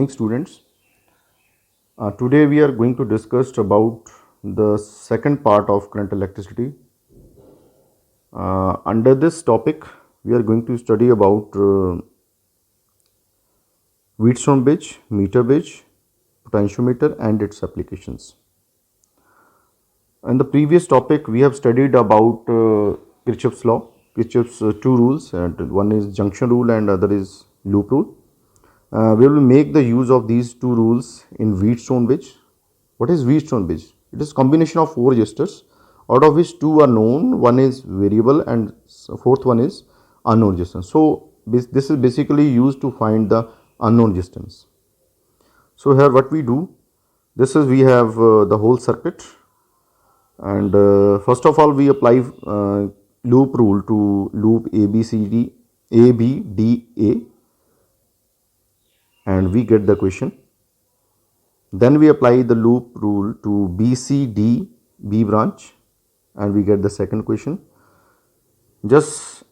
morning, students. Today we are going to discuss about the second part of current electricity. Under this topic, we are going to study about Wheatstone bridge, meter bridge, potentiometer and its applications. In the previous topic, we have studied about Kirchhoff's law, Kirchhoff's two rules, and one is junction rule and other is loop rule. We will make the use of these two rules in Wheatstone bridge. What is Wheatstone bridge? It is combination of four registers, out of which two are known, one is variable and fourth one is unknown resistance. So this is basically used to find the unknown resistance. So here what we do, this is we have the whole circuit, and first of all we apply loop rule to loop ABCD ABDA, and we get the equation. Then we apply the loop rule to BCD B branch and we get the second equation. Just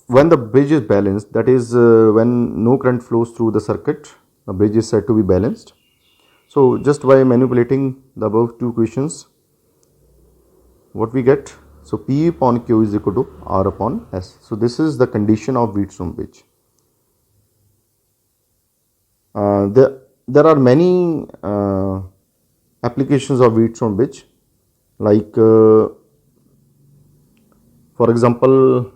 when the bridge is balanced, that is when no current flows through the circuit, the bridge is said to be balanced. So just by manipulating the above two equations, what we get? So P upon Q is equal to R upon S. So this is the condition of Wheatstone bridge. There are many applications of Wheatstone bridge, like for example,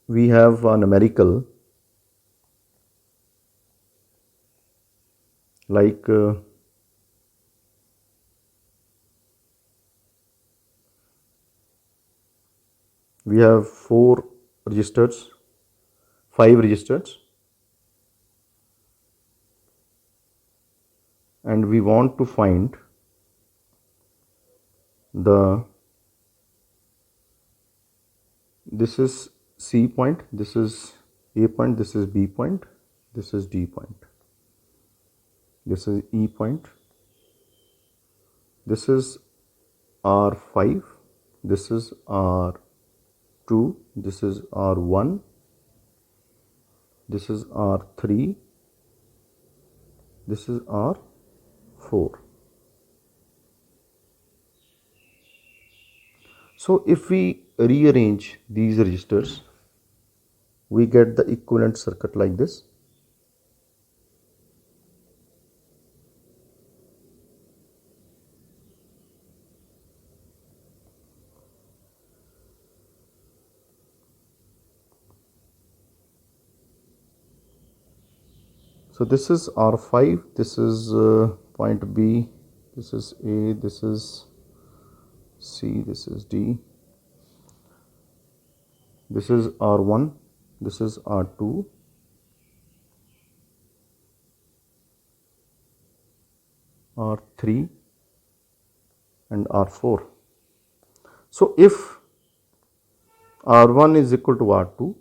we have a numerical like we have 4 registers, 5 registers, and we want to find this is C point, this is A point, this is B point, this is D point, this is E point, this is R5, this is R2, this is R1, this is R3, this is R4. So if we rearrange these registers, we get the equivalent circuit like this. So this is R5, this is point B, this is A, this is C, this is D, this is R1, this is R2, R3 and R4. So if R1 is equal to R2,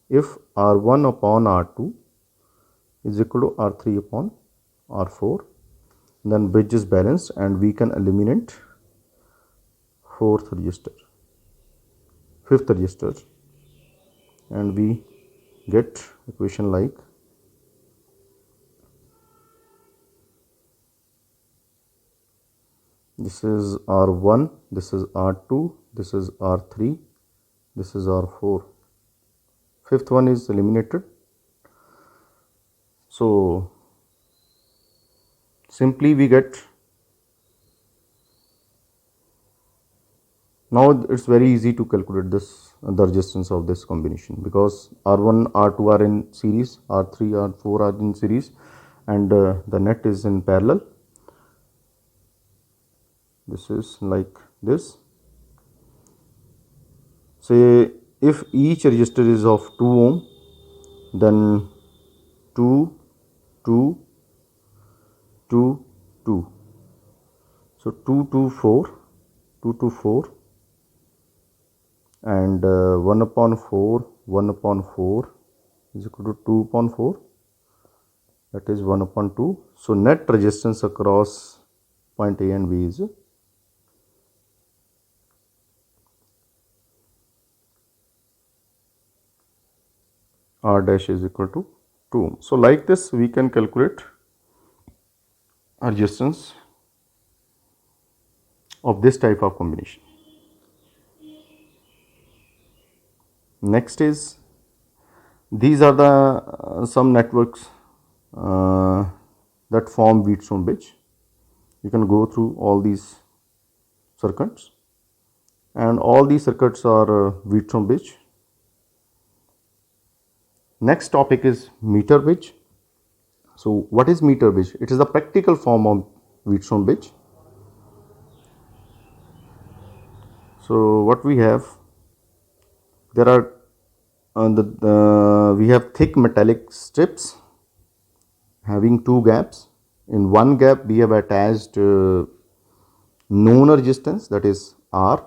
if R1 upon R2 is equal to R3 upon R4, then bridge is balanced and we can eliminate 4th register, 5th register, and we get equation like this is R1, this is R2, this is R3, this is R4. 5th one is eliminated. So simply we get, now it's very easy to calculate this the resistance of this combination, because R1, R2 are in series, R3, R4 are in series, and the net is in parallel. This is like this. Say if each resistor is of 2 ohm, then 2, 2, 2, 2. So 2 to 4, 2 to 4, and 1 upon 4, 1 upon 4 is equal to 2 upon 4, that is 1 upon 2. So net resistance across point A and B is R dash is equal to 2 ohm. So like this we can calculate resistance of this type of combination. Next is, these are the some networks that form Wheatstone bridge. You can go through all these circuits, and all these circuits are Wheatstone bridge. Next topic is meter bridge. So what is meter bridge? It is a practical form of Wheatstone bridge. So what we have, there are we have thick metallic strips having two gaps. In one gap we have attached known resistance, that is R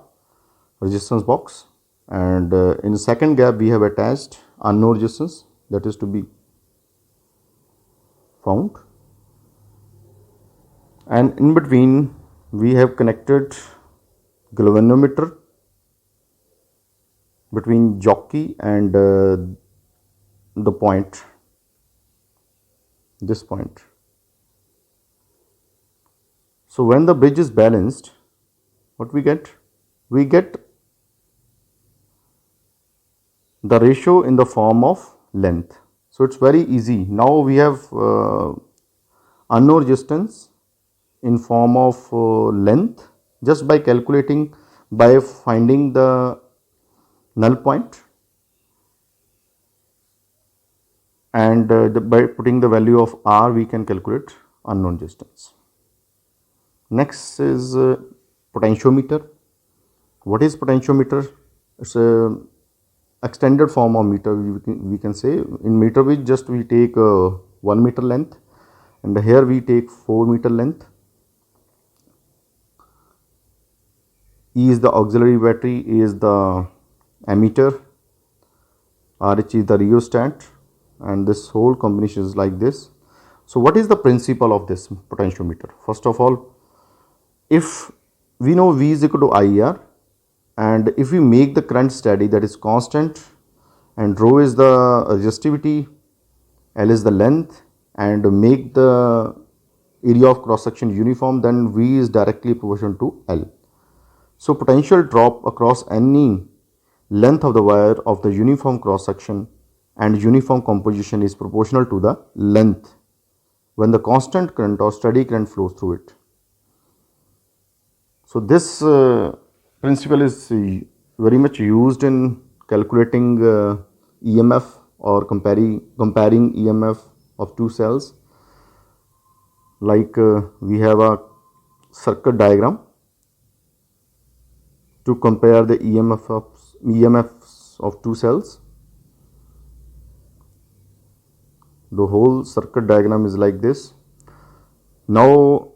resistance box, and in the second gap we have attached unknown resistance, that is to be found, and in between we have connected galvanometer between jockey and the point, this point. So when the bridge is balanced, what we get? We get the ratio in the form of length. So it's very easy. Now we have unknown resistance in form of length just by calculating, by finding the null point, and by putting the value of R we can calculate unknown resistance. Next is potentiometer. What is potentiometer? It's a extended form of meter, we can say. In meter bridge, just we take 1 meter length, and here we take 4 meter length. E is the auxiliary battery, A is the ammeter, RH is the rheostat, and this whole combination is like this. So what is the principle of this potentiometer? First of all, if we know V is equal to IR, and if we make the current steady, that is constant, and rho is the resistivity, L is the length, and make the area of cross section uniform, then V is directly proportional to L. So potential drop across any length of the wire of the uniform cross section and uniform composition is proportional to the length when the constant current or steady current flows through it. So this principle is very much used in calculating EMF or comparing EMF of two cells. Like we have a circuit diagram to compare the EMFs of two cells. The whole circuit diagram is like this. Now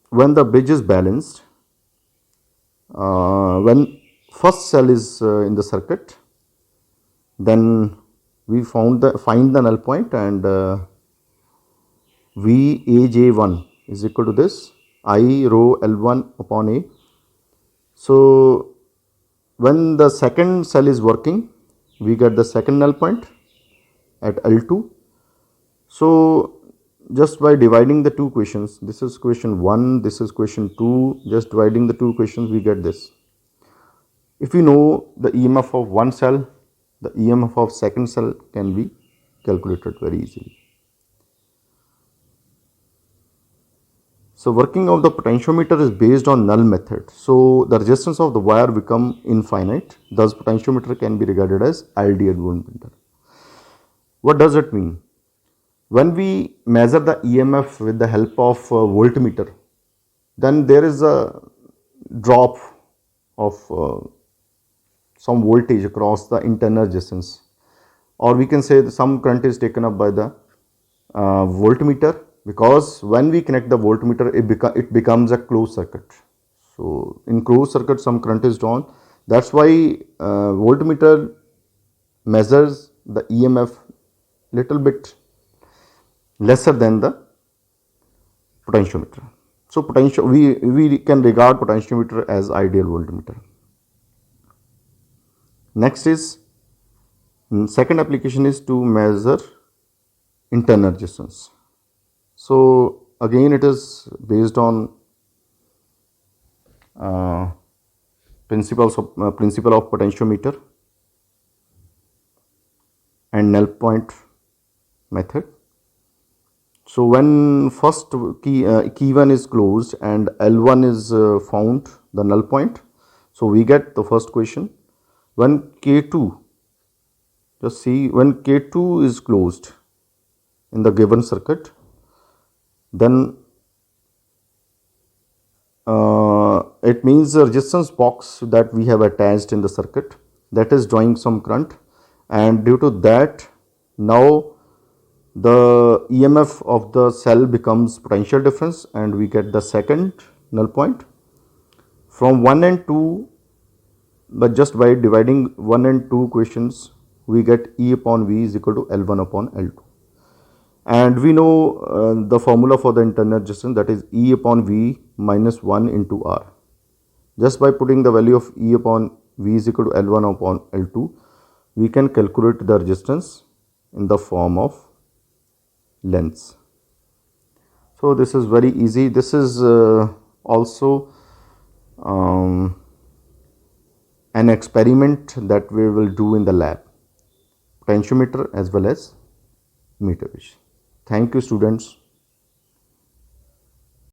when the bridge is balanced, when first cell is in the circuit, then we find the null point, and Vaj1 is equal to this I rho L1 upon A. So when the second cell is working, we get the second null point at L2. So just by dividing the two equations, this is equation 1, this is equation 2, just dividing the two equations we get this. If we know the EMF of one cell, the EMF of second cell can be calculated very easily. So working of the potentiometer is based on null method. So the resistance of the wire become infinite. Thus potentiometer can be regarded as ideal voltmeter. What does it mean? When we measure the EMF with the help of voltmeter, then there is a drop of some voltage across the internal resistance, or we can say that some current is taken up by the voltmeter, because when we connect the voltmeter, it becomes a closed circuit. So in closed circuit some current is drawn. That's why voltmeter measures the EMF little bit lesser than the potentiometer. So we can regard potentiometer as ideal voltmeter. Next is Second application is to measure internal resistance. So again, it is based on principle of potentiometer and null point method. So when first key 1 is closed and L1 is found, the null point, so we get the first question. When K2, just see, when K2 is closed in the given circuit, then it means the resistance box that we have attached in the circuit, that is drawing some current, and due to that, now the EMF of the cell becomes potential difference, and we get the second null point. From 1 and 2, but just by dividing 1 and 2 equations, we get E upon V is equal to L1 upon L2. And we know the formula for the internal resistance, that is E upon V minus 1 into R. Just by putting the value of E upon V is equal to L1 upon L2, we can calculate the resistance in the form of lengths. So this is very easy. This is also an experiment that we will do in the lab, potentiometer as well as meter bridge. Thank you, students.